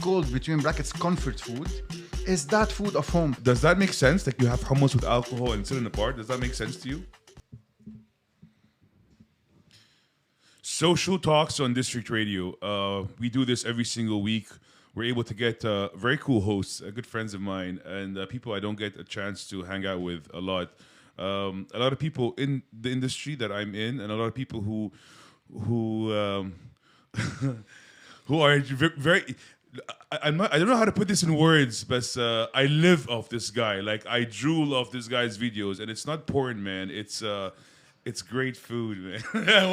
called between brackets comfort food is that food of home. Does that make sense? Like you have hummus with alcohol and sit in a bar. Does that make sense to you? Social talks on District Radio. We do this every single week. We're able to get very cool hosts, good friends of mine, and people I don't get a chance to hang out with a lot. A lot of people in the industry that I'm in, and a lot of people who who are very. I don't know how to put this in words, but I live off this guy. Like I drool off this guy's videos, and it's not porn, man. It's great food, man.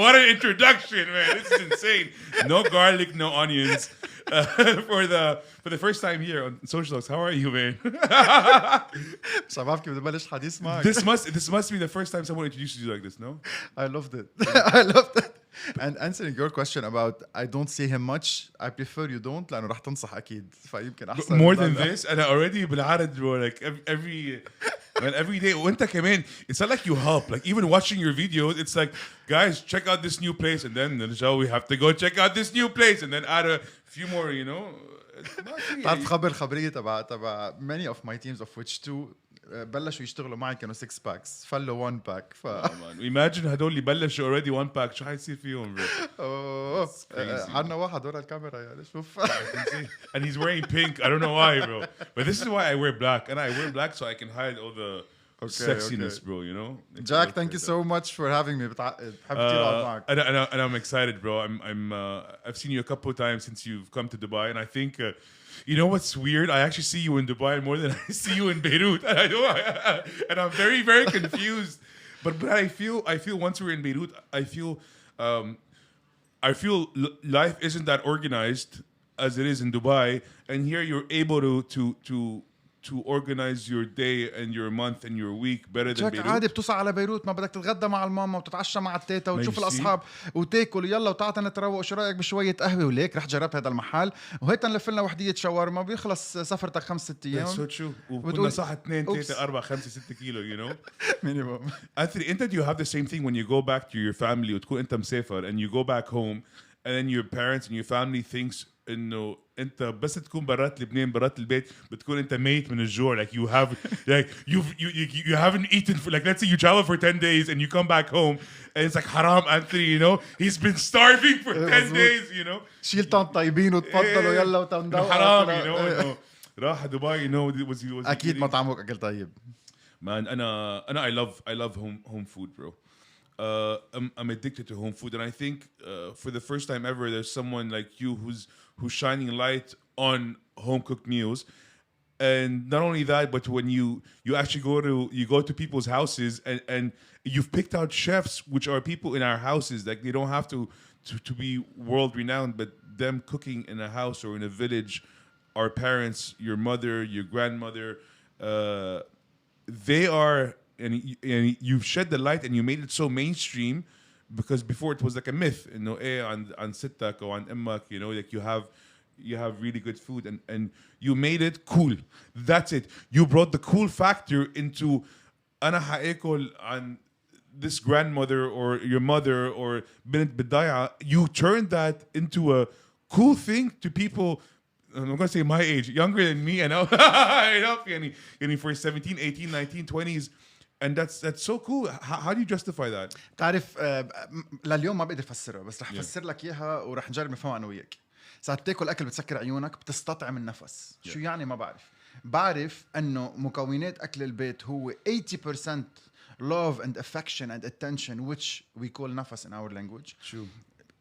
What an introduction, man. This is insane. No garlic, no onions. For the first time here on Social Talks. How are you, man? شباب كيف بدي بلش حديث معك. This must be the first time someone introduced you like this, no? I loved it. I loved it. And answering your question about I don't see him much, I prefer you don't لأنه رح تنصح أكيد فيمكن أحسن. More than this, and I already بالعرض bro, like every day. وأنت كمان, it's not like you help. Like even watching your videos, it's like, guys, check out this new place, and then the show we have to go check out this new place, and then add a few more, you know. تعرف خبرية تبع many of my teams of which two بلشوا يشتغلوا معي كانوا 6 packs فلوا 1 pack imagine هدول اللي بلشوا already 1 pack شو حيصير فيهم bro. عنا واحد ورا الكاميرا يعني شوف. And he's wearing pink. I don't know why, bro. But this is why I wear black, and I wear black so I can hide all the sexiness, bro. You know. Jack, thank you so much for having me. بحب كتير أقعد معك. And I'm excited, bro. I've seen you a couple of times since you've come to Dubai, and I think. You know what's weird? I actually see you in Dubai more than I see you in Beirut, and I'm very, very confused. But I feel once we're in Beirut, I feel life isn't that organized as it is in Dubai, and here you're able to organize your day and your month and your week better than Beirut. عادي بتوصل على بيروت ما بدك تتغدى مع الماما وتتعشى مع التيتا وتشوف الأصحاب وتاكل يلا وتعطى نتروق وشو رأيك بشوية قهوة وليك رح جربت هذا المحل وهيك نلف لنا وحدية شاورما بيخلص سفرتك 5-6 أيام. That's so true. وكنا صح 2 3 4 5 6 كيلو, you know. Minimum. Anthony, do you have the same thing when you go back to your family وتكون أنت مسافر and you go back home and then your parents and your family thinks إنه أنت بس تكون برات لبنان برات البيت بتكون أنت ميت من الجوع, like you have like you haven't eaten for, like let's say you travel for 10 days and you come back home and it's like haram Anthony, you know, he's been starving for 10 days, you know. شيل طن طيبين وتفضلوا يلا وتندوا حرام, you know. راح دبي, you know, was أكيد مطعمك أكل طيب. Man, I love home food, bro. I'm addicted to home food, and I think for the first time ever, there's someone like you who's shining light on home cooked meals. And not only that, but when you actually go to people's houses and you've picked out chefs which are people in our houses, like they don't have to be world renowned, but them cooking in a house or in a village, our parents, your mother, your grandmother, they are. And you've shed the light and you made it so mainstream because before it was like a myth, you know, on sittak or on emmak, you know, like you have really good food and you made it cool. That's it. You brought the cool factor into أنا حاكل عن this grandmother or your mother or بنت بداية. You turned that into a cool thing to people. I'm going to say my age, younger than me, and for 17, 18, 19, 20s. And that's so cool. How do you justify that? تعرف لليوم ما بقدر افسرها بس رح افسر لك اياها ورح نجرب نفهمها انا وياك. ساعات تاكل اكل بتسكر عيونك بتستطعم النفس. شو يعني ما بعرف انه مكونات اكل البيت هو 80% love and affection and attention which we call نفس in our language. True.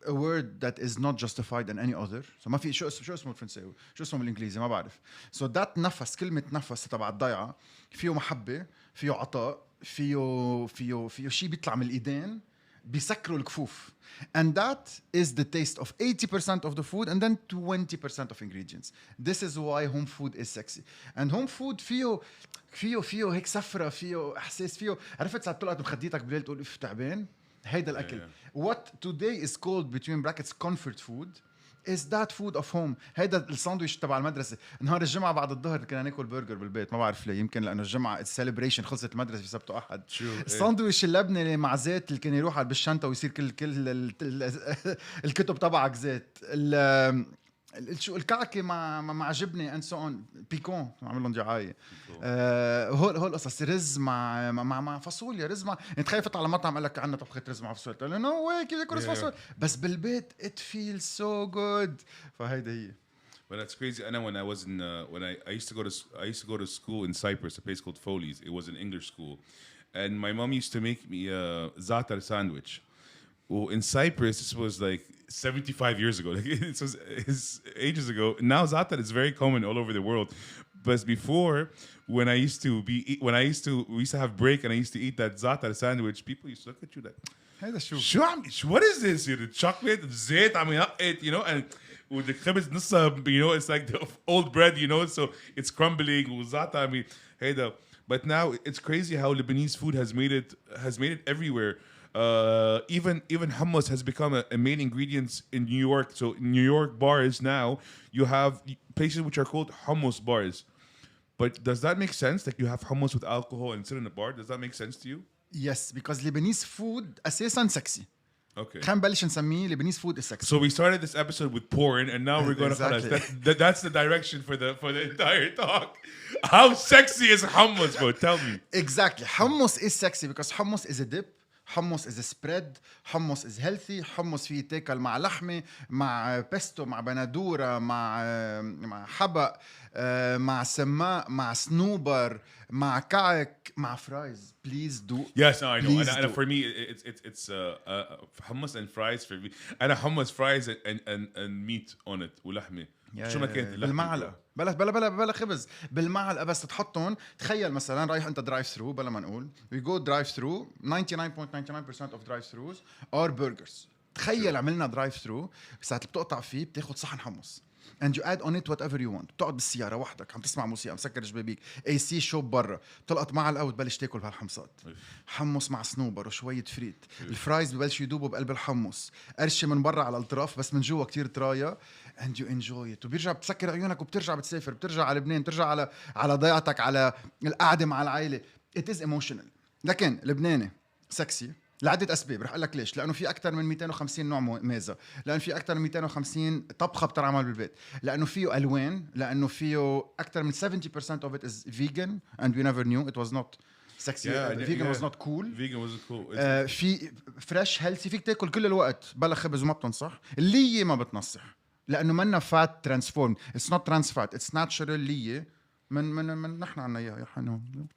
A word that is not justified in any other. So ما في شو اسمه بالفرنساوي شو اسمه بالانجليزي ما بعرف. So that نفس كلمة نفس تبع الضيعة فيه محبة فيه عطاء فيه شيء بيطلع من الإيدين بيسكروا الكفوف. And that is the taste of 80% of the food and then 20% of ingredients. This is why home food is sexy. And home food فيه هيك سفرة فيه إحساس فيه عرفت ساعة طلعت بخديتك بالليل تقول إف تعبان هيدا الأكل. What today is called between brackets comfort food is that food of home. هيدا الساندويش تبع المدرسة. نهار الجمعة بعد الظهر كنا ناكل برجر بالبيت ما بعرف ليه يمكن لأنه الجمعة celebration خلصت المدرسة في سبت وأحد. الساندويش اللبنة مع زيت اللي كان يروح بالشنطة ويصير كل الكتب تبعك زيت. شو الكعكه مع جبنه اند سو اون بيكون عامل لهم دعايه. هول قصص رز مع فاصوليا، رز مع انت تخيل تطلع على مطعم قال لك عندنا طبخه رز مع فاصوليا، تقول له نو واي كيف ياكل رز فاصوليا، بس بالبيت ات فيل سو جود. فهيدا هي. But that's crazy. I know when I was in I used to go to school in Cyprus, a place called Foley's. It was an English school, and my mom used to make me a za'atar sandwich. Well, in Cyprus, this was like 75 years ago. Like it was ages ago. Now za'atar is very common all over the world. But before, when we used to have break and I used to eat that za'atar sandwich, people used to look at you like, هيدا شو what is this? The chocolate, the zait, I mean, you know, and with the khibz nissa, you know, it's like the old bread, you know, so it's crumbling. Za'atar, I mean, hey, but now it's crazy how Lebanese food has made it everywhere. Even hummus has become a main ingredient in New York. So in New York bars now, you have places which are called hummus bars. But does that make sense? Like you have hummus with alcohol and sit in a bar. Does that make sense to you? Yes, because Lebanese food اساسا sexy. Okay. خلينا نبلش نسميه Lebanese food is sexy. So we started this episode with porn, and now we're going Exactly. to that's the direction for the entire talk. How sexy is hummus, bro? Tell me. Exactly. Hummus is sexy because hummus is a dip. Hummus is a spread. Hummus is healthy. Hummus فيه تاكل مع لحمة، مع بيستو، مع بندورة، مع حبق، مع سماق، مع سنوبر، مع كعك، مع فرايز. Please do. Yes, no, I know. Please And do. for me, it's hummus and fries for me. And hummus, fries, and meat on it. ولحمة. شو ما كانت اللحمة. بالمعلقة. بلا خبز، بالمعلقة بس تحطهم. تخيل مثلا رايح انت درايف ثرو، بلا ما نقول we go drive through. 99.99% of drive throughs are burgers. تخيل عملنا درايف ثرو، ساعة اللي بتقطع فيه بتاخد صحن حمص and you add on it whatever you want. بتقعد بالسيارة وحدك عم تسمع موسيقى، مسكر جبابيك، AC شوب برا، بتلقط معلقة وتبلش تاكل بهالحمصات. حمص مع صنوبر وشوية فريت. الفرايز ببلشوا يدوبوا بقلب الحمص، قرشة من برا على الأطراف بس من جوا كتير طراية and you enjoy it. وبيرجع بتسكر عيونك وبترجع بتسافر، بترجع على لبنان، بترجع على ضيعتك، على القعدة مع العائلة. It is emotional. لكن لبناني سكسي لعدة أسباب. رح أقول لك ليش. لأنه في أكثر من 250 نوع ميزة، لأنه في أكثر من 250 طبخة بتنعمل بالبيت، لأنه فيه ألوان، لأنه فيه أكثر من 70% of it is vegan and we never knew it was not sexy. Vegan was not cool. Vegan wasn't cool. في فريش هيلثي، فيك تاكل كل الوقت بلا خبز وما بتنصح. اللية ما بتنصح لأنه منا فات ترانسفورم. It's not trans fat. It's natural لية من نحن عنا إياها يا حنون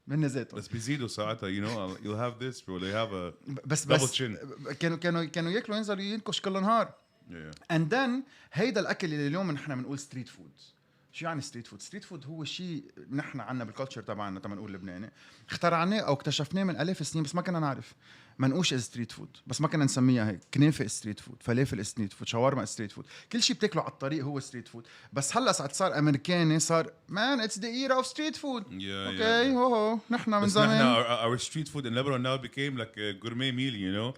من ذاته. بس بيزيدوا ساعتها you know you'll have this bro they have a بس double chin. كانوا ياكلوا ينزلوا ينكش كل نهار. Yeah. and then هيدا الاكل اللي اليوم نحن بنقول ستريت فود. شو يعني ستريت فود؟ ستريت فود هو شيء نحن عنا بالكالتشر تبعنا تما نقول لبناني، اخترعناه او اكتشفناه من الاف السنين بس ما كنا نعرف. منقوش از ستريت فود بس ما كنا نسميها هيك. كنافه ستريت فود، فلافل ستريت فود، شاورما ستريت فود، كل شيء بتاكله على الطريق هو ستريت فود. بس هلا صار امريكاني، صار مان اتس ذا ايرا اوف ستريت فود. اوكي هو نحن من زمان our street food in Lebanon now became like a gourmet meal you know.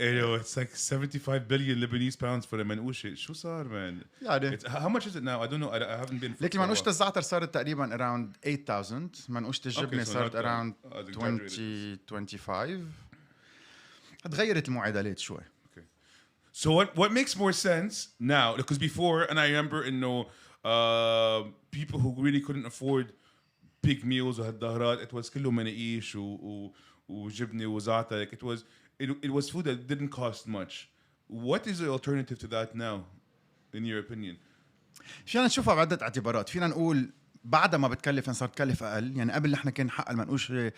You know, it's like 75 billion Lebanese pounds for a manouche. شو صار man? يعني How much is it now? I don't know. I haven't been. لكن منقوشة الزعتر صارت تقريبا around 8000. منقوشة الجبنة صارت around 25. تغيرت المعادلات شوي. Okay. So what makes more sense now? Because before, and I remember people who really couldn't afford big meals وهالظهرات, it was كله مناقيش وجبنة وزعتر. Like it was food that didn't cost much. What is the alternative to that now, in your opinion? فينا نشوفها بعدة اعتبارات. فينا نقول بعدها ما بتكلف، صارت تكلف اقل. يعني قبل نحن كان حق منقوشة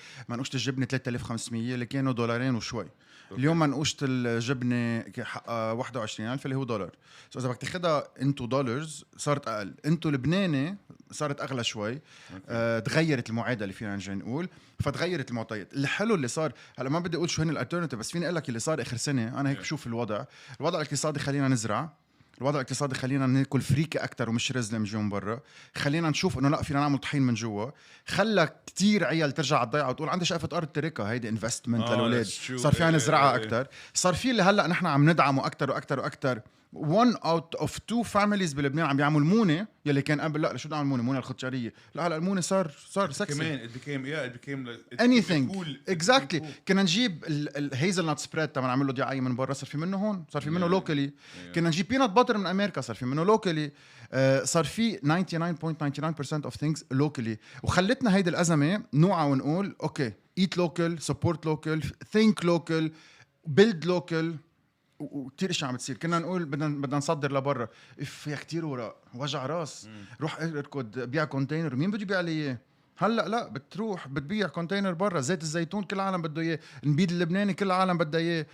الجبنة 3500 اللي كانوا $2 وشوي. اليوم منقوشة الجبنة حقها 21,000 اللي هو $1. سو اذا بدك تاخذها انتو دولارز صارت اقل. انتو لبناني صارت اغلى شوي. تغيرت المعادله فينا نرجع نقول، فتغيرت المعطيات. الحلو اللي صار هلا ما بدي اقول شو هن الالترناتيف، بس فيني اقول لك اللي صار اخر سنه. انا هيك بشوف الوضع الاقتصادي خلينا نزرع، الوضع الاقتصادي خلينا ناكل فريكه اكثر ومش رز اللي من برا، خلينا نشوف انه لا فينا نعمل طحين من جوا. خلى كتير عيال ترجع على الضيعه وتقول عندي شقفه ارض تركها، هيدي انفستمنت للاولاد. صار فينا نزرعها اكثر. صار في اللي هلا نحن عم ندعمه اكثر واكثر واكثر one out of 2 families بلبنان عم بيعملوا المونه يلي كان قبل لا شو بدنا نعمل مونه الخضشاريه لا هلا المونه صار سكسي كمان it became like anything cool. exactly كنا نجيب الهيزل نات سبريد تبع نعمل له دعايه من برا صار في منه هون صار في منه لوكالي كنا نجيب بينات باتر من امريكا صار في منه لوكالي صار في 99.99% of things locally وخلتنا هيدي الازمه نوعى ونقول اوكي eat local support local think local build local وكتير اشياء عم بتصير كنا نقول بدنا نصدر لبرا فيها كتير وراء وجع راس روح اركض بيع كونتينر مين بده يبيع لي اياه هلا لا بتروح بتبيع كونتينر برا زيت الزيتون كل العالم بده اياه النبيذ اللبناني كل العالم بدها اياه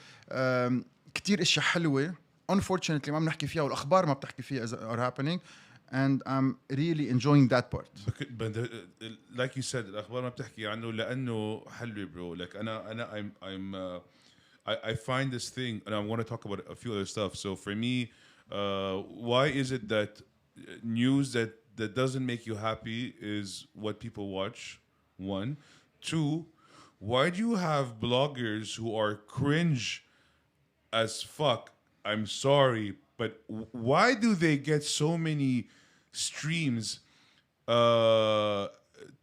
كتير اشياء حلوه unfortunately ما بنحكي فيها والاخبار ما بتحكي فيها are happening and I'm really enjoying that part but like you said الأخبار ما بتحكي عنه لأنه حلو bro like I'm I find this thing and I want to talk about a few other stuff so for me why is it that news that doesn't make you happy is what people watch one two why do you have bloggers who are cringe as fuck I'm sorry but why do they get so many streams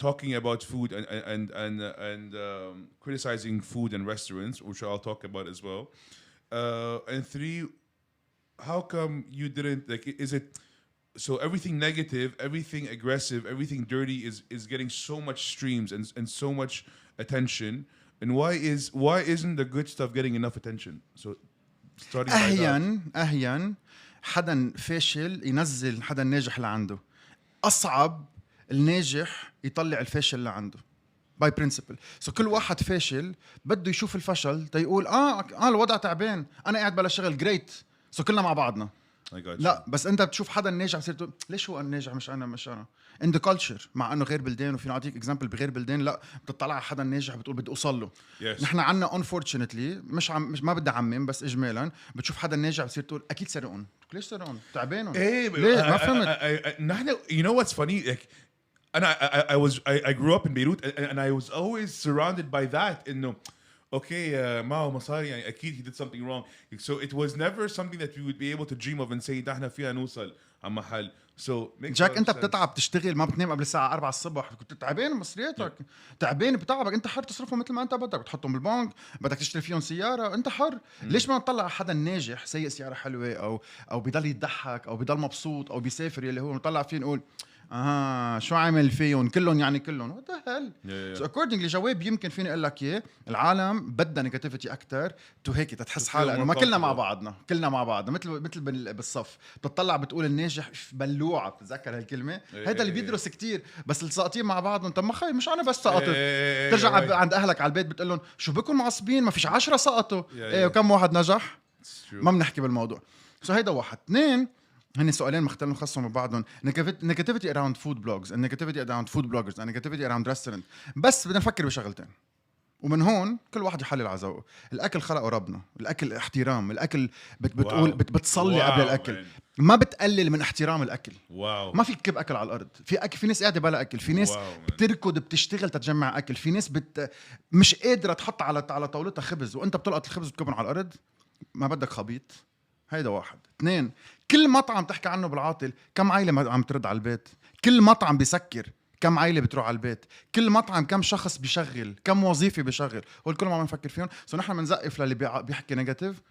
talking about food and criticizing food and restaurants, which I'll talk about as well. And three, how come you didn't like? Is it so everything negative, everything aggressive, everything dirty is getting so much streams and so much attention? And why isn't the good stuff getting enough attention? So starting by that. أهين حدا فاشل ينزل حدا ناجح لعنده أصعب الناجح يطلع الفاشل اللي عنده باي برينسيبل سو كل واحد فاشل بده يشوف الفشل تيقول الوضع تعبان انا قاعد بلا شغل جريت سو كلنا مع بعضنا لا بس انت بتشوف حدا ناجح بصير تقول ليش هو الناجح مش انا ان ذا كلتشر مع انه غير بلدان وفي نعطيك اكزامبل بغير بلدان لا بتطلع على حدا ناجح بتقول بدي اوصل له نحن عنا انفورشنتلي مش ما بدي اعمم بس اجمالا بتشوف حدا ناجح بصير تقول اكيد سرقون ليش سرقون تعبانون ايه ليه ما فهمت نحن you know what's funny like I grew up in Beirut and I was always surrounded by that انه okay معه مصاري يعني اكيد he did something wrong so it was never something that we would be able to dream of and say نحن فيها نوصل على محل so جاك انت بتتعب تشتغل ما بتنام قبل الساعه 4 الصبح كنت تعبان مصرياتك تعبان بتعبك انت حر تصرفهم مثل ما انت بدك بتحطهم بالبنك بدك تشتري فيهم سياره انت حر ليش ما نطلع حدا ناجح سيء سياره حلوه او بضل يضحك او بضل مبسوط او بيسافر يلي هو نطلع فيه نقول شو عامل فيهم كلهم يعني كلهم what the hell so accordingly جواب يمكن فيني اقول لك اياه العالم بدها نيجاتيفيتي اكثر تو هيك تتحس حالها انه ما كلنا مع بعضنا مثل بالصف بتطلع بتقول الناجح بلوعه بتتذكر هالكلمه هذا اللي بيدرس كتير بس الساقطين مع بعضهم طب ما خي مش انا بس سقطت ترجع عند اهلك على البيت بتقول لهم شو بكون معصبين ما فيش 10 سقطوا وكم واحد نجح ما بنحكي بالموضوع سو هيدا واحد اثنين هني سؤالين مختلفين خاصهم ببعضهم negativity around food blogs and negativity around food bloggers and negativity around restaurant بس بدنا نفكر بشغلتين ومن هون كل واحد يحلل على ذوقه الاكل خلقه ربنا الاكل احترام الاكل بتقول بتصلي قبل الاكل ما بتقلل من احترام الاكل ما في كب اكل على الارض في ناس قاعده بلا اكل في ناس بتركض بتشتغل تتجمع اكل في ناس مش قادره تحط على طاولتها خبز وانت بتلقط الخبز وتكبه على الارض ما بدك خبيط هيدا واحد اثنين كل مطعم تحكي عنه بالعاطل كم عائلة عم ترد على البيت كل مطعم بيسكر كم عائلة بتروح على البيت كل مطعم كم شخص بيشغل كم وظيفة بيشغل والكل ما عم نفكر فيهم سو نحن بنزقف للي بيحكي نيجاتيف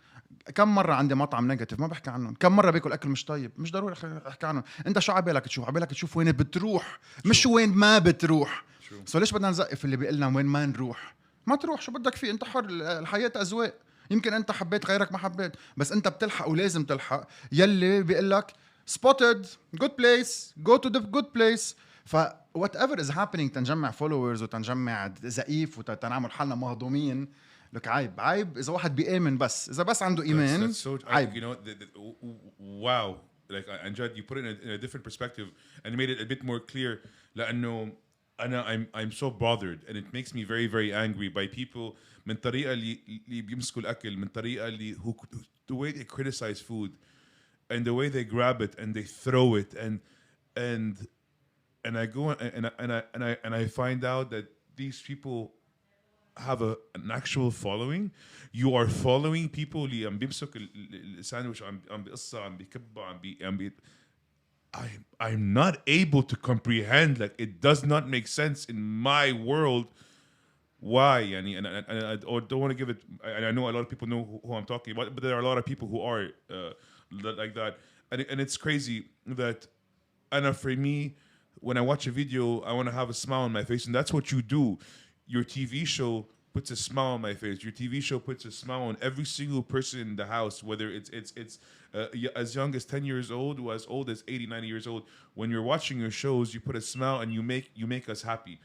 كم مرة عندي مطعم نيجاتيف ما بحكي عنهم كم مرة باكل أكل مش طيب مش ضروري أحكي عنهم أنت شو عبالك تشوف وين بتروح مش وين ما بتروح سو ليش بدنا نزقف اللي بيقلنا وين ما نروح ما تروح شو بدك فيه أنت حر الحياة أذواق يمكن انت حبيت غيرك ما حبيت بس انت بتلحق ولازم تلحق يلي بيقول لك spotted good place go to the good place ف whatever is happening تنجمع followers وتنجمع زقيف وتنعمل حالنا مهضومين لك عيب اذا واحد بيآمن بس اذا بس عنده ايمان عيب you know wow like Anjad you put it in a different perspective and made it a bit more clear لأنه I'm so bothered and it makes me very very angry by people من طريقة اللي بيمسكوا الأكل من طريقة اللي the way they criticize food and the way they grab it and they throw it and I go and I find out that these people have an actual following. You are following people اللي عم بيمسك الساندويتش عم بيقصها عم بيكبها عم بي I'm not able to comprehend, like it does not make sense in my world. Why? And I don't want to give it. I know a lot of people know who I'm talking about, but there are a lot of people who are like that, and it's crazy that. And for me, when I watch a video, I want to have a smile on my face, and that's what you do. Your TV show puts a smile on my face. Your TV show puts a smile on every single person in the house, whether it's as young as 10 years old or as old as 80, 90 years old. When you're watching your shows, you put a smile and you make us happy.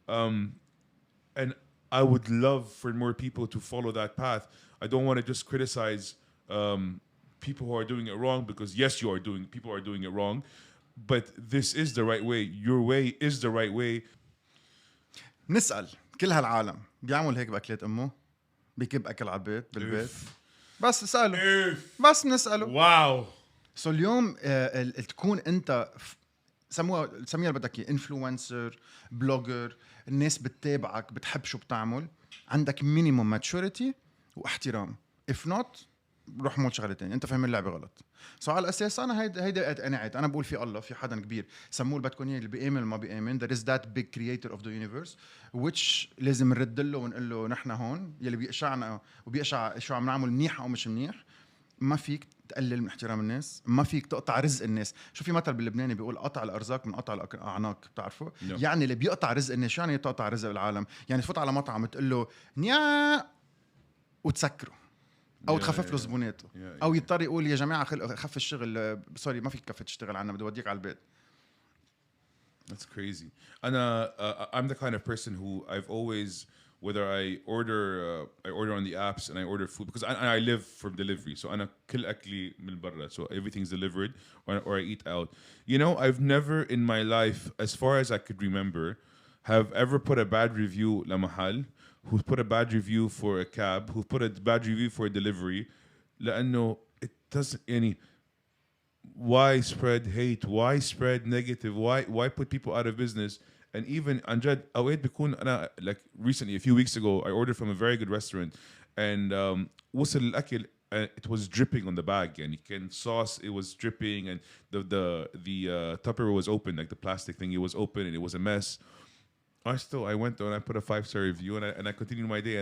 And I would love for more people to follow that path. I don't want to just criticize people who are doing it wrong, because yes, people are doing it wrong, but this is the right way. Your way is the right way. نسأل كل هالعالم بيعمل هيك بأكلات أمه، بيكب أكل على البيت بالبيت، بس نسأله، بس نسأله. واو. سو اليوم تكون أنت سميها اللي بدك إياه، انفلونسر، بلوجر، الناس بتتابعك، بتحب شو بتعمل، عندك مينيموم ماتشوريتي واحترام. if not روح مول شغله ثانيه، انت فاهم اللعبه غلط. سو على الاساس انا هيدا انا بقول في الله، في حدا كبير، سموه اللي بدكم اياه، اللي بيامن ما بيامن. there is that big creator of the universe which لازم نرد له ونقول له نحن هون، يلي بيقشعنا وبيقشع شو عم نعمل منيح او مش منيح. ما فيك تقلل من احترام الناس، ما فيك تقطع رزق الناس. شو في مثل باللبناني بيقول قطع الارزاق من قطع الاعناق، بتعرفوا؟ يعني اللي بيقطع رزق الناس، شو يعني تقطع رزق العالم؟ يعني تفوت على مطعم تقول له نيا وتسكره، او تخفف له زبوناته، او يضطر يقول يا جماعه خف الشغل، سوري ما فيك تكفي تشتغل عنا، بدي اوديك على البيت. That's crazy. And I'm the kind of person who I've always, whether I order on the apps and I order food, because I live from delivery, so أنا كل أكلي من برا, so everything's delivered, or I eat out. You know, I've never in my life, as far as I could remember, have ever put a bad review لمحل, who's put a bad review for a cab, who's put a bad review for a delivery, لأنه it doesn't any. Why spread hate? Why spread negative? Why put people out of business? And even Anjad, أوقات بيكون أنا, like recently, a few weeks ago, I ordered from a very good restaurant, and وصل الأكل, it was dripping on the bag, and كان sauce, it was dripping, and the Tupperware was open, like the plastic thing, it was open, and it was a mess. I went there and I put a 5-star review, and I continued my day,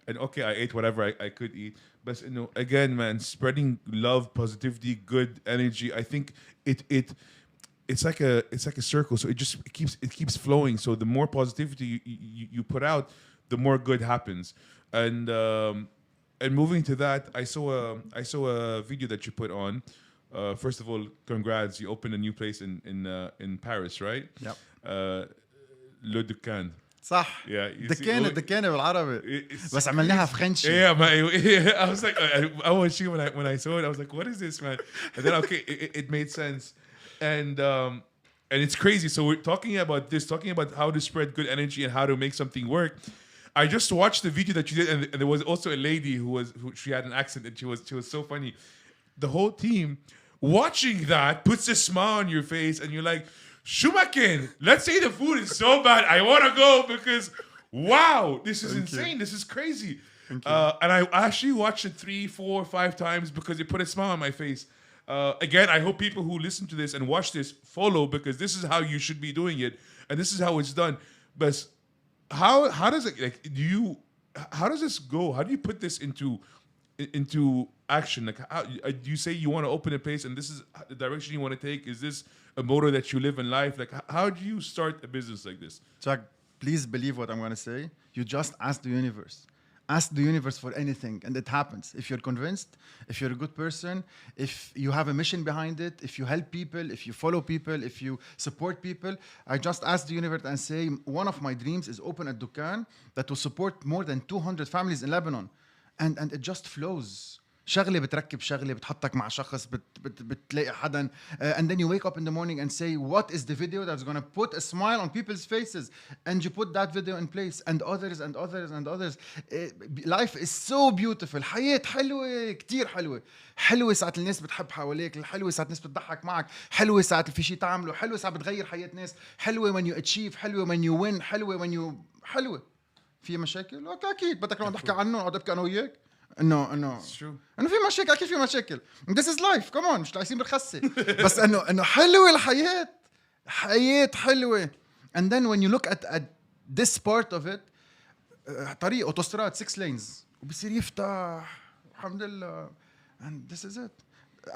and okay, I ate whatever I could eat. But you know, again, man, spreading love, positivity, good energy. I think it's like a circle. So it keeps flowing. So the more positivity you put out, the more good happens. And moving to that, I saw a video that you put on. First of all, congrats! You opened a new place in Paris, right? Yep. Le Ducan. صح. دكانة بالعربي. بس عملناها فرنش. Yeah, I was like, I was she when I saw it, I was like, what is this, man? And then okay, it made sense, and it's crazy. So we're talking about how to spread good energy and how to make something work. I just watched the video that you did, and there was also a lady who she had an accent, and she was so funny. The whole team watching that puts a smile on your face, and you're like, Shumakin, let's say the food is so bad, I want to go, because wow, this is insane. This is crazy. And I actually watched it 3, 4, 5 times because it put a smile on my face. Again, I hope people who listen to this and watch this follow, because this is how you should be doing it, and this is how it's done. But how does it, like, how does this go? How do you put this into action? Like, how do you say you want to open a place and this is the direction you want to take? Is this a motto that you live in life? Like, how do you start a business like this? Jack, please believe what I'm going to say. You just ask the universe. Ask the universe for anything, and it happens. If you're convinced, if you're a good person, if you have a mission behind it, if you help people, if you follow people, if you support people, I just ask the universe and say, one of my dreams is open a dukan that will support more than 200 families in Lebanon. And it just flows. شغلة بتركب شغلة بتحطك مع شخص بتلاقي حدا and then you wake up in the morning and say, what is the video that's going to put a smile on people's faces, and you put that video in place, and others and others and others. Life is so beautiful. حياة حلوة كتير حلوة ساعة الناس بتحب حواليك، الحلوة ساعة الناس بتضحك معك، حلوة ساعة في شيء تعمله، حلوة ساعة بتغير حياة ناس، حلوة when you achieve، حلوة when you win، حلوة when you حلوة. في مشاكل اكيد بدك نقعد نحكي عنه نقعد ابكي انا وياك انه It's true. انه في مشاكل اكيد في مشاكل this is life come on مش عايزين بالخسه بس انه حلوه الحياه حياه حلوه and then when you look at this part of it طريق اوتوستراد 6 lanes وبصير يفتح الحمد لله and this is it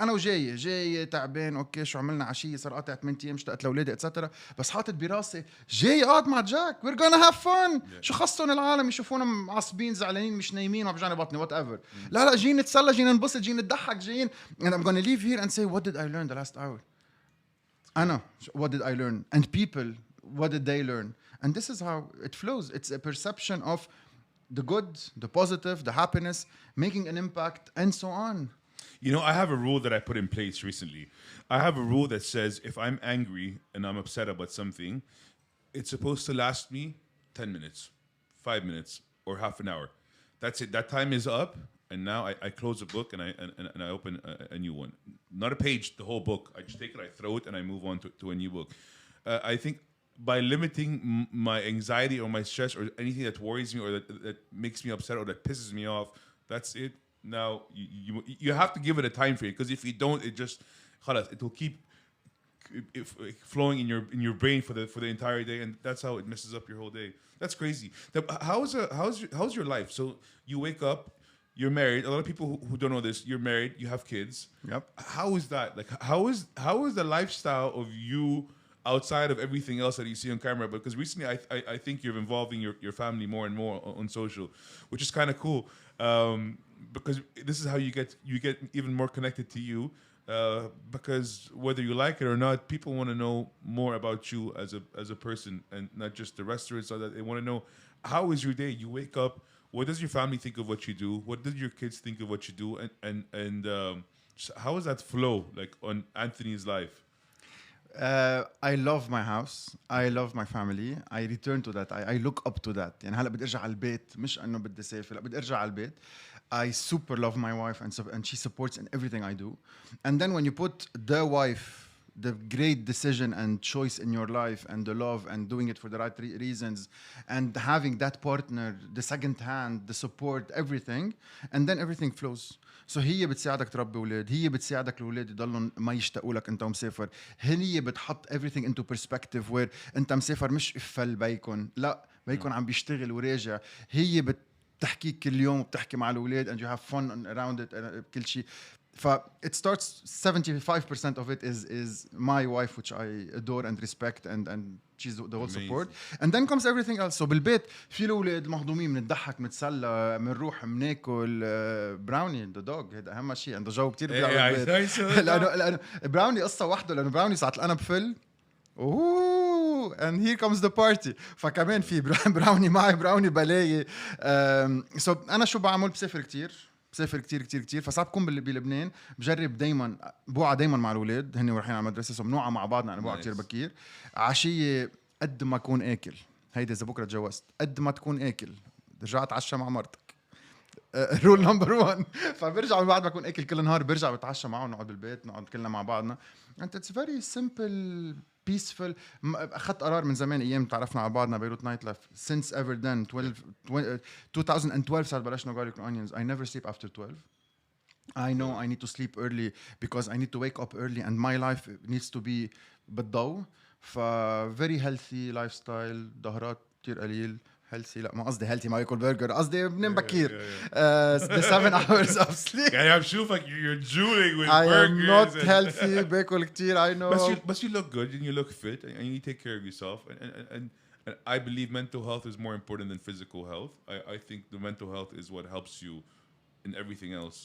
انا جاي تعبان اوكي شو عملنا عشيه صار قاطع 8 ايام اشتقت لاولادي اتسترا بس حاطط براسي جاي اقعد مع جاك وير gonna have fun شو خصهم العالم يشوفونا معصبين زعلانين مش نايمين وعم بجاني بطني وات ايفر لا جايين نتسلى جايين ننبسط جايين نضحك جايين and I'm gonna leave here and say what did I learn the last hour أنا what did I learn and people what did they learn and this is how it flows it's a perception of the good the positive the happiness making an impact and so on. You know, I have a rule that I put in place recently. I have a rule that says if I'm angry and I'm upset about something, it's supposed to last me 10 minutes, 5 minutes, or half an hour. That's it. That time is up, and now I close the book and I open a new one. Not a page, the whole book. I just take it, I throw it, and I move on to a new book. I think by limiting my anxiety or my stress or anything that worries me or that makes me upset or that pisses me off, that's it. Now you have to give it a time frame because if you don't, it will keep flowing in your brain for the entire day, and that's how it messes up your whole day. That's crazy. How's your life? So you wake up, you're married. A lot of people who don't know this, you're married, you have kids. Yep. How is that? Like how is the lifestyle of you outside of everything else that you see on camera? Because recently I think you're involving your family more and more on social, which is kind of cool. Because this is how you get even more connected to you. Because whether you like it or not, people want to know more about you as a person and not just the restaurants. So that they want to know how is your day. You wake up. What does your family think of what you do? What did your kids think of what you do? And how is that flow like on Anthony's life? I love my house. I love my family. I return to that. I look up to that. يعني هلا بدي ارجع على البيت مش انه بدي اسافر لا بدي ارجع على البيت. I super love my wife and she supports in everything I do. And then when you put the wife, the great decision and choice in your life and the love and doing it for the right reasons and having that partner, the second hand, the support, everything, and then everything flows. So هي بتساعدك تربي أولاد هي بتساعدك الأولاد يضلون ما يشتاقوا لك أنت مسافر هي بتحط everything into perspective where أنت مسافر مش إفل بيكون لا بيكون عم بيشتغل وراجع هي بتحكيك كل يوم وبتحكي مع الأولاد and you have fun around it كل شيء ف it starts 75% of it is my wife which I adore and respect and she's the whole support and then comes everything else. So بالبيت في الأولاد مهضومين بنضحك نتسلى بنروح بناكل براوني the dog هذا أهم شيء عنده جو كتير بيلعب بالبيت لأنه براوني قصة واحدة لأنه براوني ساعة الأنا بفل and here comes the party فكمان في براوني معي براوني بلاي so أنا شو بعمل بسافر كتير فصعب بكون بلبنان بجرب دايما بوعى دايما مع الأولاد هني ورايحين على المدرسة بنوعى مع بعضنا أنا بوعى كتير بكير عشية قد ما أكون آكل هيدا إذا بكرة تجوزت قد ما تكون آكل رجعت عشا مع مرتك رول نمبر 1 فبرجع بعد ما أكون آكل كل نهار برجع بتعشى معه نقعد بالبيت نقعد كلنا مع بعضنا and it's very simple peaceful أخذت قرار من زمان أيام تعرفنا على بعضنا بيروت نايت لايف since ever then 2012 صار بلشنا garlic and onions I never sleep after 12 I know I need to sleep early because I need to wake up early and my life needs to be بالضوء ف very healthy lifestyle ظهرات كتير قليل healthy لا ما قصدي healthy ما ياكل برجر قصدي بنام بكير the 7 hours of sleep يعني عم شوفك you're drooling with I burgers am not healthy باكل كتير I know but you look good and you look fit and you take care of yourself and I believe mental health is more important than physical health. I think the mental health is what helps you in everything else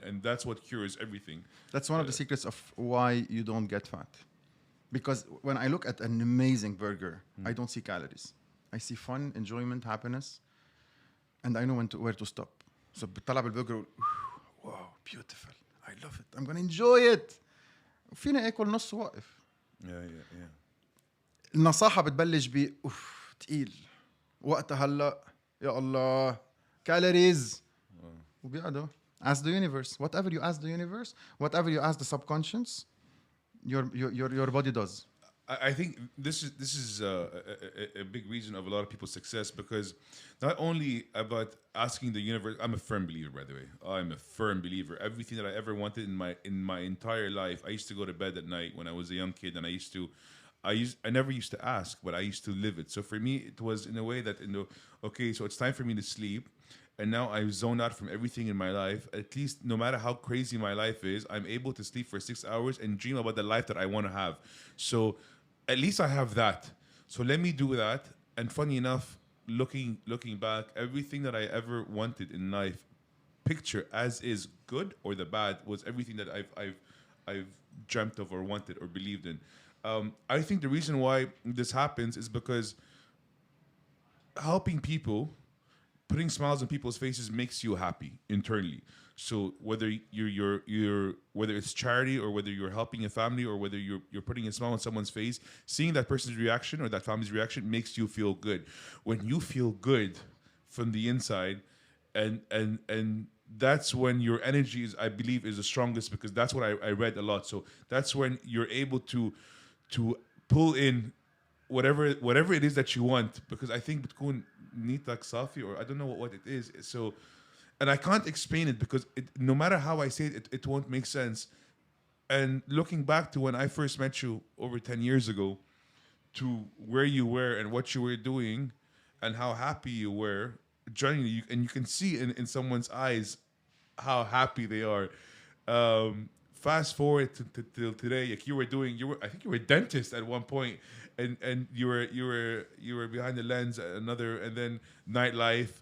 and that's what cures everything. That's one of the secrets of why you don't get fat because when I look at an amazing burger I don't see calories. I see fun, enjoyment, happiness, and I know where to stop. So بتطلع بالبرجر wow, beautiful. I love it. I'm gonna enjoy it. وفينا آكل نص واقف. Yeah. النصاحة بتبلش ب تقيل. وقتها هلا يا الله calories. وبيقعدوا ask the universe. Whatever you ask the universe, whatever you ask the subconscious, your body does. I think this is a big reason of a lot of people's success, because not only about asking the universe. I'm a firm believer, by the way. I'm a firm believer. Everything that I ever wanted in my entire life, I used to go to bed at night when I was a young kid, and I never used to ask, but I used to live it. So for me, it was in a way that okay, so it's time for me to sleep. And now I zone out from everything in my life. At least, no matter how crazy my life is, I'm able to sleep for 6 hours and dream about the life that I want to have. So at least I have that. So let me do that. And funny enough, looking back, everything that I ever wanted in life, picture as is, good or the bad, was everything that I've dreamt of or wanted or believed in. I think the reason why this happens is because helping people, putting smiles on people's faces, makes you happy internally. So whether you're whether it's charity, or whether you're helping a family, or whether you're putting a smile on someone's face, seeing that person's reaction or that family's reaction makes you feel good. When you feel good from the inside, and that's when your energy is, I believe, is the strongest, because that's what I read a lot. So that's when you're able to pull in whatever it is that you want, because I think بتكون نيتك صافي, or I don't know what it is. So, and I can't explain it, because no matter how I say it won't make sense. And looking back to when I first met you over 10 years ago, to where you were and what you were doing and how happy you were, genuinely, and you can see in someone's eyes how happy they are. Fast forward till today, like I think you were a dentist at one point, and you were behind the lens at another, and then nightlife,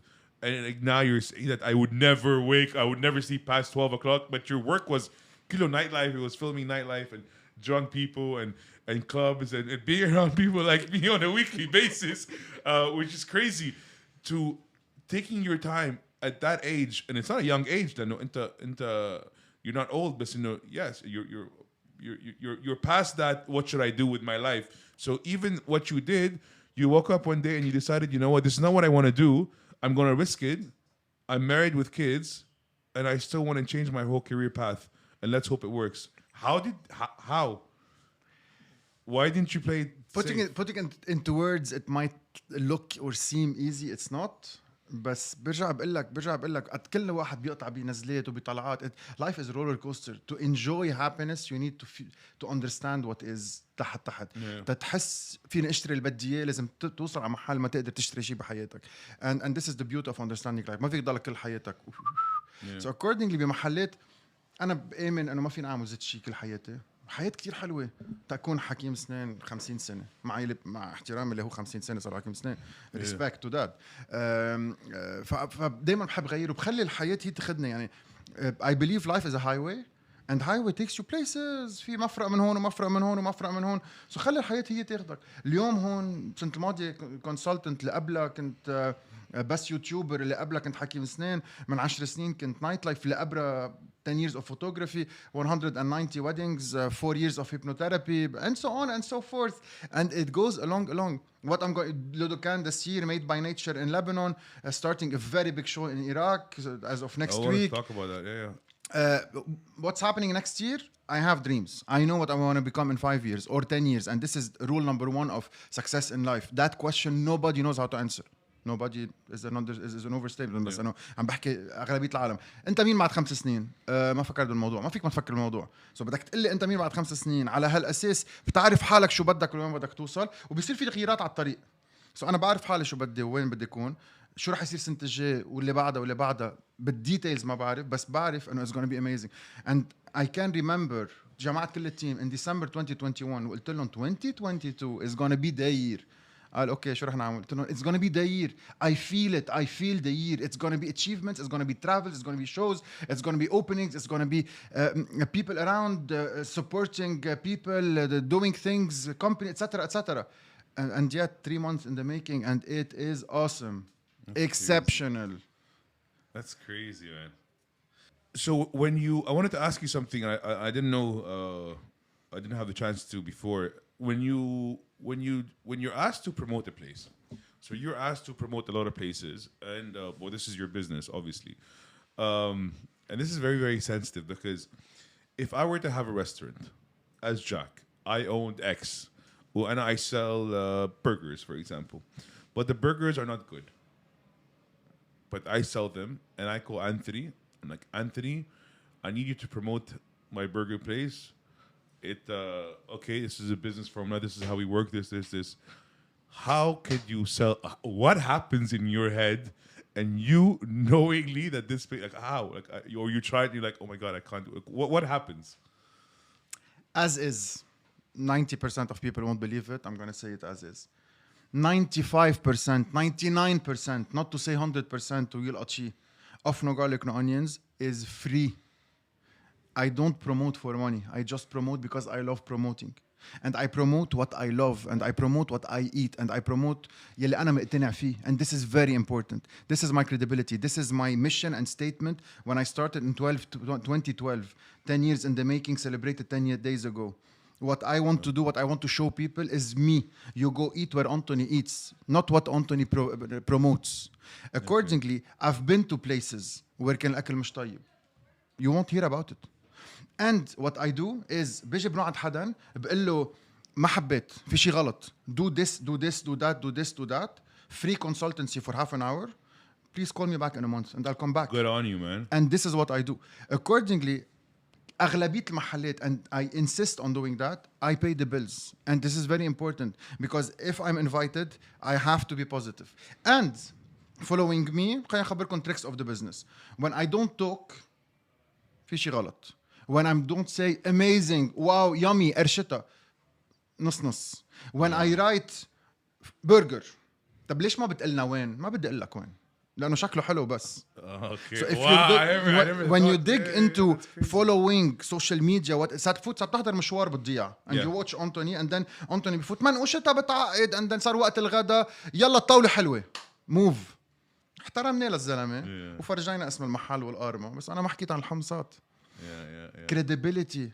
and like now you're saying that I would never sleep past 12 o'clock, but your work was kilo nightlife. It was filming nightlife and drunk people and clubs and being around people like me on a weekly basis, which is crazy. To taking your time at that age, and it's not a young age, then into you're not old, but yes, you're past that. What should I do with my life? So even what you did, you woke up one day and you decided, you know what, this is not what I want to do. I'm going to risk it. I'm married with kids, and I still want to change my whole career path. And let's hope it works. How? Why didn't you play? Putting it into words, it might look or seem easy. It's not. بس برجع بقول لك قد كل واحد بيقطع بنزلات وبطلعات. Life is a roller coaster. To enjoy happiness, you need to understand what is تحت. تحس فيني اشتري اللي بدي اياه، لازم توصل على محل ما تقدر تشتري شيء بحياتك. And this is the beauty of understanding life. ما فيك تضلك كل حياتك. So accordingly بمحلات أنا بآمن إنه ما فينا نعمل زيت شيء كل حياتي. حياة كتير حلوة تكون حكيم سنين 50 سنة مع احترامي اللي هو 50 سنة صار حكيم سنين respect to that. فدايما بحب غير وبخلي الحياة هي تاخدنا يعني. I believe life is a highway and highway takes you places. في مفرق من هون ومفرق من هون ومفرق من هون. So خلي الحياة هي تاخدك. اليوم هون سنة الماضية consultant، اللي قبلها كنت بس يوتيوبر، اللي قبلها كنت حكيم سنين، من 10 سنين كنت نايت لايف، اللي قبلها 10 years of photography, 190 weddings, 4 years of hypnotherapy, and so on and so forth. And it goes along. What I'm going, Ludokan this year, Made by Nature in Lebanon, starting a very big show in Iraq as of next week. I want to talk about that, yeah. What's happening next year? I have dreams. I know what I want to become in 5 years or 10 years. And this is rule number 1 of success in life. That question, nobody knows how to answer. Nobody is an overstatement. بس أنا عم بحكي أغلبية العالم. أنت مين بعد 5 سنين؟ ما فكرت بالموضوع. ما فيك ما تفكر بالموضوع. So بدك تقلي أنت مين بعد 5 سنين. على هالأساس بتعرف حالك شو بدك وين بدك توصل، وبيصير في تغييرات على الطريق. So أنا بعرف حالي شو بدي وين بدي أكون، شو رح يصير سنة الجاي واللي بعدها بالديتيلز ما بعرف، بس بعرف إنه it's gonna be amazing. And I can remember جمعت كل التيم in December 2021 وقلت لهم 2022 is gonna be the year. قال اوكي شو رح نعمل؟ قلت لهم it's gonna be the year. I feel the year. It's gonna be achievements, it's gonna be travels, it's gonna be shows, it's gonna be openings, it's gonna be people around supporting people, doing things, company, etc. And yet 3 months in the making, and it is awesome. That's exceptional crazy. That's crazy, man. So I wanted to ask you something. I didn't know, I didn't have the chance to before. When you're asked to promote a place, so you're asked to promote a lot of places, and well, this is your business, obviously, and this is very, very sensitive, because if I were to have a restaurant as Jack, I owned X, Well, and I sell burgers, for example, but the burgers are not good. But I sell them, and I call Anthony. I'm like, Anthony, I need you to promote my burger place. Okay, this is a business formula. This is how we work. This. How could you sell? What happens in your head, and you knowingly that this place, like how, like, or you tried, you're like, oh my god, I can't do it. What happens? As is. 90% of people won't believe it. I'm going to say it as is. 95%, 99%, not to say 100% ويلقط شيء of no garlic no onions is free. I don't promote for money. I just promote because I love promoting. And I promote what I love, and I promote what I eat, and I promote يلي أنا مقتنع فيه. And this is very important. This is my credibility. This is my mission and statement when I started in 2012. 10 years in the making, celebrated 10 days ago. What I want to do, what I want to show people is me. You go eat where Antony eats, not what Antony promotes. Accordingly, I've been to places where كان الأكل مش طيب. You won't hear about it. And what I do is بيجي بنقعد حدا بقول له ما حبيت في شيء غلط. Do this, do this, do that, do this, do that. Free consultancy for half an hour. Please call me back in a month and I'll come back. Good on you, man. And this is what I do. Accordingly, أغلبية المحلات, and I insist on doing that, I pay the bills. And this is very important because if I'm invited, I have to be positive. And following me, خليني أخبركم tricks of the business. When I don't talk, في شي غلط. When I don't say amazing, wow, yummy, قرشتها, نص نص. When I write burger, طب ليش ما بتقلنا وين؟ ما بدي أقول لك وين. لأنه شكله حلو بس. Okay. So if wow, when you dig into following social media, what صار بتحضر مشوار بتضيع, and you watch Antony, and then Antony بفوت من وشتها بتعقد, and then صار وقت الغداء, يلا الطاولة حلوة, move. احترمني للزلمة وفرجينا اسم المحل والقارمة, بس أنا ما حكيت عن الحمصات. credibility.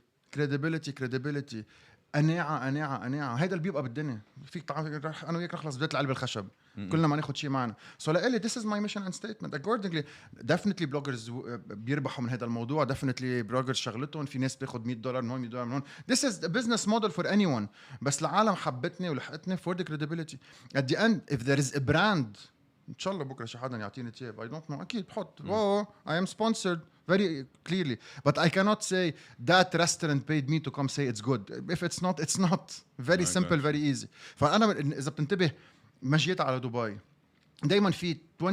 قناعة هيدا اللي بيبقى بالدنيا. فيك أنا وياك نخلص بداية العلبة الخشب. كلنا ما ناخد شيء معنا. So لقلي this is my mission and statement. Accordingly, definitely bloggers بيربحوا من هذا الموضوع. Definitely bloggers شغلتهم. في ناس بتاخد $100 من هون $100 من هون. This is a business model for anyone. بس العالم حبتني ولحقتني for the credibility. At the end, if there is a brand, إن شاء الله بكرة شي حدا يعطيني تياب. I don't know. أكيد بحط. Oh, I am sponsored. Very clearly, but I cannot say that restaurant paid me to come say it's good. If it's not, it's not. Very simple, very easy. فأنا إذا بتنتبه مشيت على دبي دايما في 20%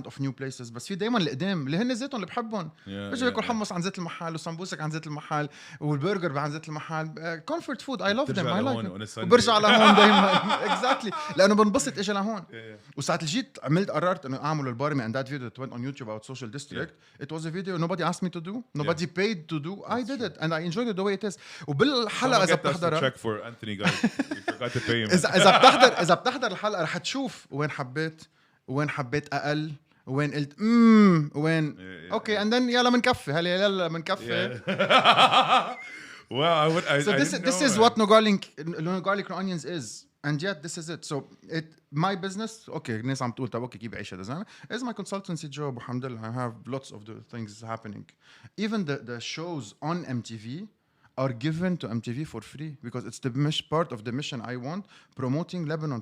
of new places, بس في دايما القدام اللي هن زيتهم اللي بحبهم. بيجي ياكل حمص عن زيت المحل وسمبوسك عن زيت المحل والبرجر عن زيت المحل. Comfort food, I love them, I like them. وبرجع لهون دايما exactly لأنه بنبسط إجي لهون. وساعة جيت قررت إنه أعمل البارمي, and that video that went on YouTube about social district. It was a video nobody asked me to do, nobody paid to do. I did it and I enjoyed it the way it is. وبالحلقة إذا بتحضرها check for Anthony guys. You forgot to pay him. إذا بتحضر الحلقة رح تشوف وين حبيت أقل, وين قلت وين اوكي, and then يلا منكفي هلا يلا منكفي. Well, so this is what no garlic no onions is, and yet this is it. So my business, okay, الناس عم تقول طب اوكي كيف بعيش هذا زلمه, is my consultancy job. الحمد لله I have lots of the things happening. Even the shows on MTV are given to MTV for free because it's the part of the mission I want, promoting Lebanon.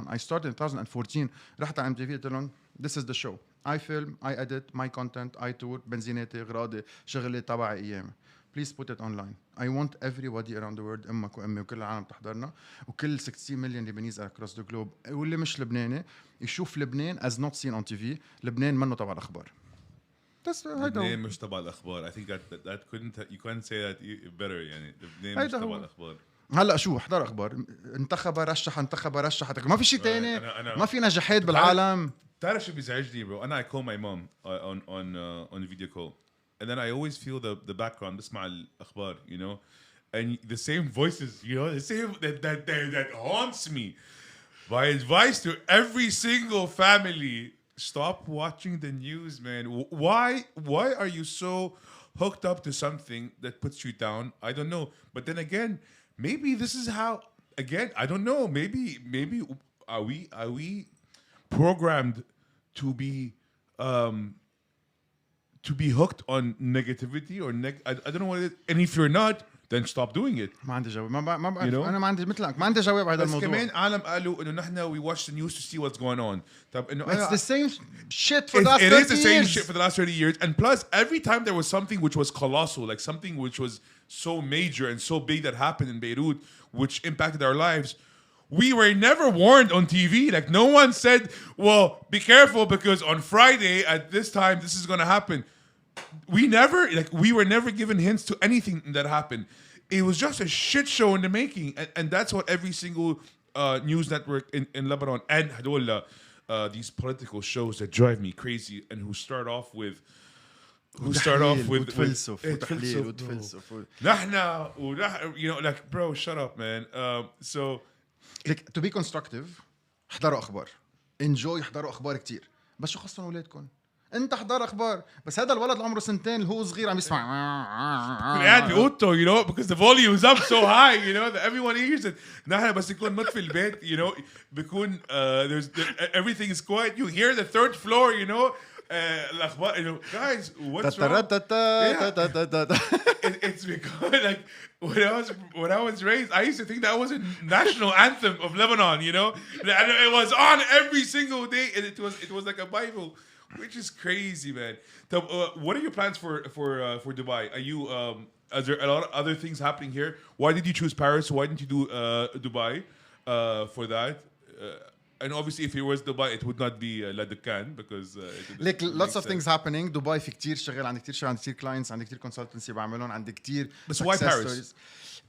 I started in 2014. رحت على MTV قلت لهم this is the show. I film, I edit, my content, I tour, بنزيناتي, غراضي, شغلي تبعي أيامي. Please put it online. I want everybody around the world, أمك وأمي وكل العالم تحضرنا, وكل 60 million Lebanese across the globe, واللي مش لبناني يشوف لبنان as not seen on TV. لبنان منه تبع الأخبار. لبنان مش تبع الأخبار. I think that you couldn't say that better. يعني لبنان مش تبع الأخبار. هلا شو احضر اخبار انتخب رشح ما في شيء تاني. ما في نجاحات بالعالم. تعرف شو بيزعجني bro? أنا I call my mom on video call, and then I always feel the background بسمع الأخبار, you know, and the same voices, you know, the same that haunts me. My advice to every single family: stop watching the news, man. Why are you so hooked up to something that puts you down? I don't know. But then again, maybe this is how. Again, I don't know. Maybe are we programmed to be to be hooked on negativity or I don't know what it is. And if you're not, then stop doing it. ما عندي جواب ما بعرف You know? انا ما عندي مثلك ما عندي جواب على هذا بس الموضوع. كمان عالم قالوا انه نحن we watch the news to see what's going on. طب انه It's the same shit for the last 30 it is the same years. shit for the last 30 years. And plus, every time there was something which was colossal, like something which was so major and so big that happened in Beirut, which impacted our lives, we were never warned on TV. Like no one said, well, be careful because on Friday at this time, this is going to happen. We were never given hints to anything that happened. It was just a shit show in the making. And that's what every single news network in Lebanon and Hadoula, these political shows that drive me crazy and who start off with وتفلسف وتحليل وتفلسف نحن you know, like bro, shut up, man. So like to be constructive احضروا اخبار enjoy احضروا اخبار كتير بس شو خصهم اولادكم انت احضر اخبار بس هذا الولد عمره سنتين اللي هو صغير عم يسمع قاعد بأوضته you know because the volume is up so high you know that everyone hears it. نحن بس يكون مطفي البيت you know بيكون everything is quiet, you hear the third floor you know الأخبار you know guys what's wrong. It's because like when I was raised I used to think that was a national anthem of Lebanon you know and it was on every single day and it was like a Bible, which is crazy, man. So, what are your plans for Dubai? Are you are there a lot of other things happening here? Why did you choose Paris? Why didn't you do Dubai for that? And obviously, if it was Dubai, it would not be La Dukan because like lots of things happening. Dubai في كتير شغل, عندي كتير شغل, عندي كتير clients, عندي كتير consultancy بعملهم, عندي كتير. But why Paris?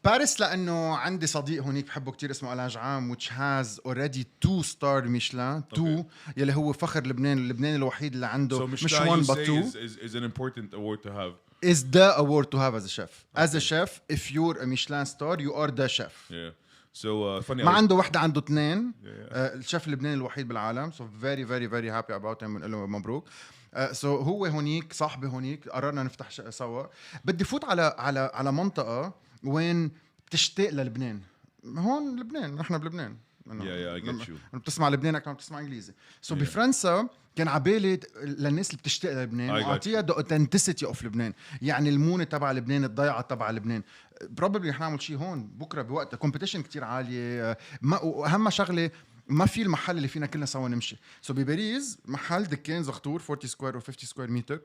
باريس لأنه عندي صديق هونيك بحبه كتير اسمه ألاج عام which has already 2-star Michelin 2 يلي هو فخر لبنان اللبناني الوحيد اللي عنده مش one but 2 is an important award to have. Is the award to have as a chef. As a chef, if you're a Michelin star, you are the chef. Yeah. So funny. ما عنده واحدة عنده 2 الشيف اللبناني الوحيد بالعالم. So very very very happy about him ونقول له مبروك. So هو هونيك صاحبي هونيك قررنا نفتح سوا. بدي فوت على منطقة وين بتشتاق للبنان. هون لبنان نحن بلبنان. I get you. بتسمع لبنان أكثر ما بتسمع إنجليزي. So بفرنسا كان عبالي للناس اللي بتشتاق للبنان وعطيها the authenticity of لبنان. يعني المونة تبع لبنان, الضيعة تبع لبنان. probably رح نعمل شيء هون بكرة بوقت competition كتير عالية. وأهم شغلة ما في المحل اللي فينا كلنا سوا نمشي. So بباريس محل دكان زغطور 40 سكوير و 50 سكوير متر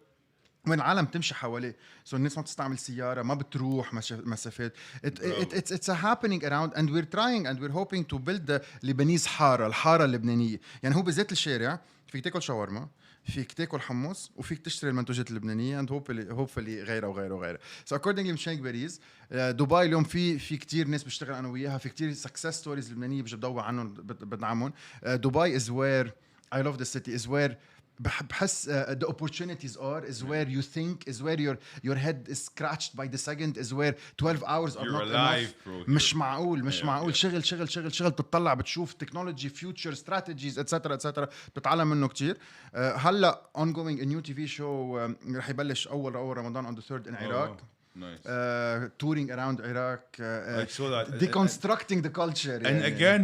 وين العالم تمشي حواليه. So الناس ما بتستعمل سيارة, ما بتروح مسافات. It's a happening around and we're trying and we're hoping to build the Lebanese حارة, الحارة اللبنانية. يعني هو بذات الشارع فيك تاكل شاورما, فيك تاكل حمص, وفيك تشتري المنتوجات اللبنانية and hopefully غيرها وغيرها. So accordingly مشان باريس دبي اليوم في كتير ناس بشتغل أنا وياها, في كتير success stories لبنانية بجي بدور عنهم بدعمهم. دبي is where I love the city, is where بحس the opportunities are, is where you think, is where your head is scratched by the second, is where 12 hours are not enough. مش معقول شغل بتطلع بتشوف technology, future strategies etc بتتعلم منه كتير. هلا ongoing a new TV show رح يبلش أول رمضان on the 3rd in Iraq. Nice. Touring around Iraq, I saw that. deconstructing the culture. And again,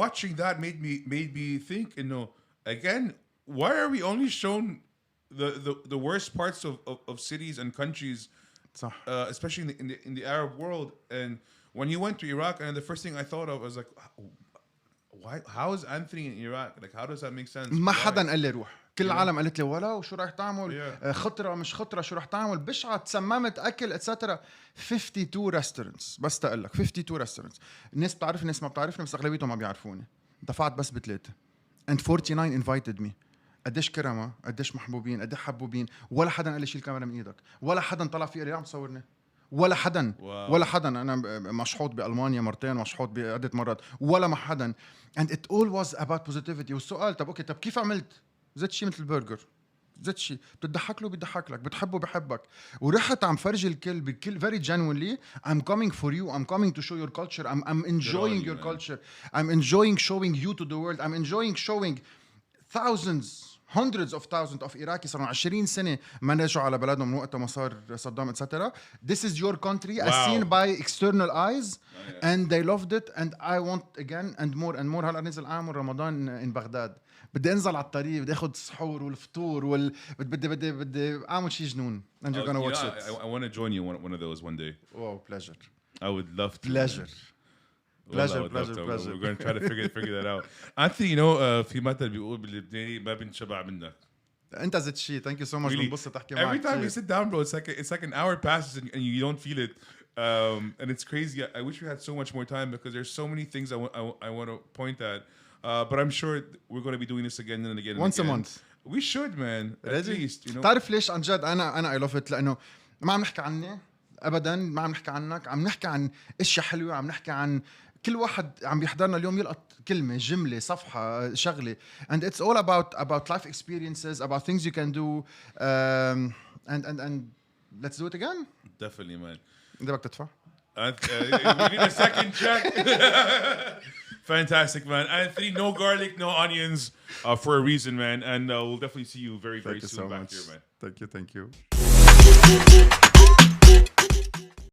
watching that made me think, again, why are we only shown the worst parts of cities and countries, especially in the Arab world? And when he went to Iraq, and the first thing I thought of was like, why? How is Antony in Iraq? Like, how does that make sense? ما حدا قال لي روح. كل العالم قالت لي ولا وشو راح تعمل خطرة مش خطرة شو راح تعمل بشعة تسممت أكل etc. 52 restaurants بس تقول لك 52 restaurants. الناس بتعرفني الناس ما بتعرفني بس أغلبيتهم ما بيعرفوني. دفعت بس ب3 and 49 invited me. قديش كرمة, قديش محبوبين, قديش حبوبين. ولا حدا قال لي شيل الكاميرا من إيدك, ولا حدا طلع في إيدي عم تصورني, ولا حدا. أنا مشحوط بألمانيا مرتين, مشحوط بعدة مرات, ولا ما حدا. and it all was about positivity. والسؤال طب كيف عملت؟ زيت شي مثل البرجر, زيت شي بتضحك له بيضحك لك, بتحبه بحبك. ورحت عم فرجي الكل بكل very genuinely. I'm coming for you, I'm coming to show your culture, I'm enjoying your culture, I'm enjoying showing you to the world, I'm enjoying showing hundreds of thousands of Iraqis صاروا 20 سنة ما رجعوا على بلدهم من وقت ما صار صدام etc. This is your country as seen by external eyes and they loved it and I want again and more. هلا نزل عام رمضان in بغداد بدي انزل على الطريق، بدي اخذ السحور والفطور بدي اعمل شيء جنون. And you're gonna watch it. I want to join you one of those one day. Wow, pleasure. I would love to. Pleasure. والله Pleasure, I would love pleasure, to. pleasure. We're going to try to figure that out. Anthony, you know, في مثل بيقول باللبناني ما بنشبع منك. انت زدت شيء. Thank you so much. Really, بنبسط احكي معك. every time we sit down, bro, it's like an hour passes and you don't feel it. And it's crazy. I wish we had so much more time because there's so many things I want to point at. But I'm sure we're going to be doing this again and again. Once a month. We should, man. At least, you know. تعرف ليش عن جد انا I love it؟ لانه ما عم نحكي عني ابدا، ما عم نحكي عنك، عم نحكي عن اشياء حلوه، عم نحكي عن كل واحد عم بيحضرنا اليوم يلقط كلمه، جمله، صفحه، شغله. And it's all about life experiences, about things you can do. And let's do it again. Definitely, man. انت بدك تدفع. We need a second check. Fantastic, man. Anthony, no garlic, no onions, for a reason, man. And we'll definitely see you very, very soon back here, man. Thank you.